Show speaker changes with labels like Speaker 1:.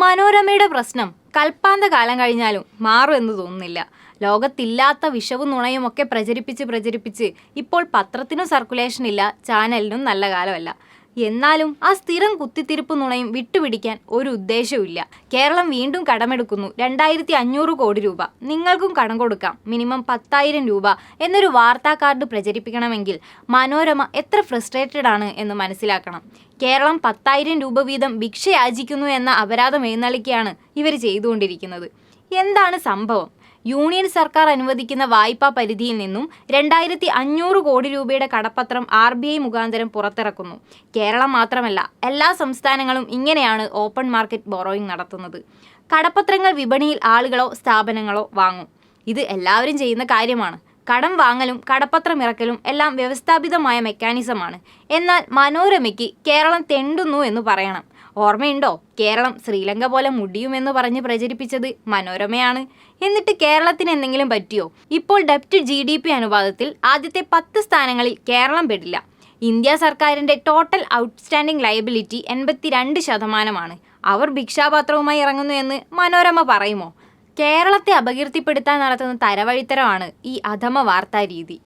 Speaker 1: മനോരമയുടെ പ്രശ്നം കൽപ്പാന്ത കാലം കഴിഞ്ഞാലും മാറും എന്ന് തോന്നുന്നില്ല. ലോകത്തില്ലാത്ത വിഷവും നുണയുമൊക്കെ പ്രചരിപ്പിച്ച് ഇപ്പോൾ പത്രത്തിനും സർക്കുലേഷൻ ഇല്ല, ചാനലിനും നല്ല കാലമല്ല. എന്നാലും ആ സ്ഥിരം കുത്തിത്തിരിപ്പ് നുണയും വിട്ടുപിടിക്കാൻ ഒരു ഉദ്ദേശവുമില്ല. കേരളം വീണ്ടും കടമെടുക്കുന്നു 2500 കോടി രൂപ. നിങ്ങൾക്കും കടം കൊടുക്കാം, മിനിമം 10,000 രൂപ എന്നൊരു വാർത്താ കാർഡ് പ്രചരിപ്പിക്കണമെങ്കിൽ മനോരമ എത്ര ഫ്രസ്ട്രേറ്റഡ് ആണ് എന്ന് മനസ്സിലാക്കണം. കേരളം 10,000 രൂപ വീതം ഭിക്ഷ യാചിക്കുന്നു എന്ന അപരാധം എഴുന്നള്ളിക്കുകയാണ് ഇവർ ചെയ്തുകൊണ്ടിരിക്കുന്നത്. എന്താണ് സംഭവം? യൂണിയൻ സർക്കാർ അനുവദിക്കുന്ന വായ്പാ പരിധിയിൽ നിന്നും 2500 കോടി രൂപയുടെ കടപ്പത്രം RBI മുഖാന്തരം പുറത്തിറക്കുന്നു. കേരളം മാത്രമല്ല, എല്ലാ സംസ്ഥാനങ്ങളും ഇങ്ങനെയാണ് ഓപ്പൺ മാർക്കറ്റ് ബോറോയിങ് നടത്തുന്നത്. കടപ്പത്രങ്ങൾ വിപണിയിൽ ആളുകളോ സ്ഥാപനങ്ങളോ വാങ്ങും. ഇത് എല്ലാവരും ചെയ്യുന്ന കാര്യമാണ്. കടം വാങ്ങലും കടപ്പത്രം ഇറക്കലും എല്ലാം വ്യവസ്ഥാപിതമായ മെക്കാനിസമാണ്. എന്നാൽ മനോരമയ്ക്ക് കേരളം തെണ്ടുന്നു എന്ന് പറയണം. ഓർമ്മയുണ്ടോ? കേരളം ശ്രീലങ്ക പോലെ മുടിയുമെന്ന് പറഞ്ഞ് പ്രചരിപ്പിച്ചത് മനോരമയാണ്. എന്നിട്ട് കേരളത്തിന് എന്തെങ്കിലും പറ്റിയോ? ഇപ്പോൾ ഡെപ്റ്റ് GDP അനുപാതത്തിൽ ആദ്യത്തെ 10 സ്ഥാനങ്ങളിൽ കേരളം പെടില്ല. ഇന്ത്യ സർക്കാരിൻ്റെ ടോട്ടൽ ഔട്ട്സ്റ്റാൻഡിംഗ് ലയബിലിറ്റി 82%. അവർ ഭിക്ഷാപാത്രവുമായി ഇറങ്ങുന്നു എന്ന് മനോരമ പറയുമോ? കേരളത്തെ അപകീർത്തിപ്പെടുത്താൻ നടത്തുന്ന തരവഴിത്തരമാണ് ഈ അധമ വാർത്താ രീതി.